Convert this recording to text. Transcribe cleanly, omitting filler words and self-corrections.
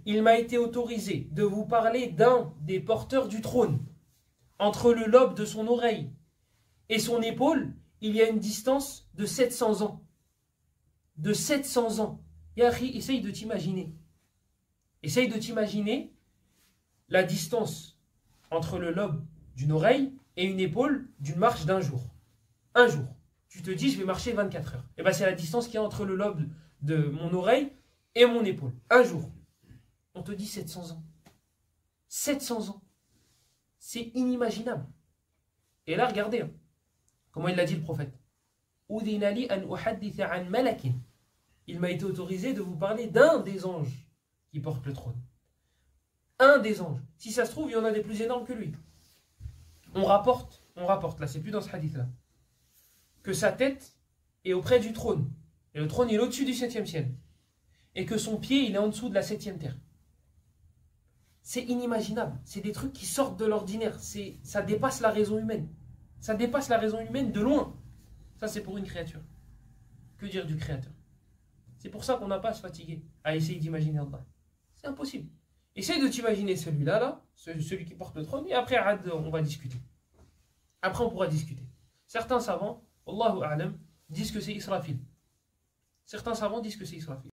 il m'a été autorisé de vous parler d'un des porteurs du trône. Entre le lobe de son oreille et son épaule, il y a une distance de 700 ans. De 700 ans. Yahri, essaye de t'imaginer. Essaye de t'imaginer la distance entre le lobe d'une oreille et une épaule d'une marche d'un jour. Un jour. Tu te dis, je vais marcher 24 heures. Et bien, c'est la distance qu'il y a entre le lobe de mon oreille et mon épaule. Un jour. On te dit 700 ans. 700 ans. C'est inimaginable. Et là, regardez, hein, comment il l'a dit le prophète. Il m'a été autorisé de vous parler d'un des anges qui porte le trône. Un des anges. Si ça se trouve, il y en a des plus énormes que lui. On rapporte, là, c'est plus dans ce hadith-là, que sa tête est auprès du trône. Et le trône est au-dessus du 7e ciel. Et que son pied, il est en dessous de la 7e terre. C'est inimaginable. C'est des trucs qui sortent de l'ordinaire. Ça dépasse la raison humaine. Ça dépasse la raison humaine de loin. Ça, c'est pour une créature. Que dire du créateur? C'est pour ça qu'on n'a pas à se fatiguer à essayer d'imaginer Allah. C'est impossible. Essaye de t'imaginer celui-là, là, celui qui porte le trône, et après, on va discuter. Après, on pourra discuter. Certains savants, Allahu A'lam, disent que c'est Israfil. Certains savants disent que c'est Israfil.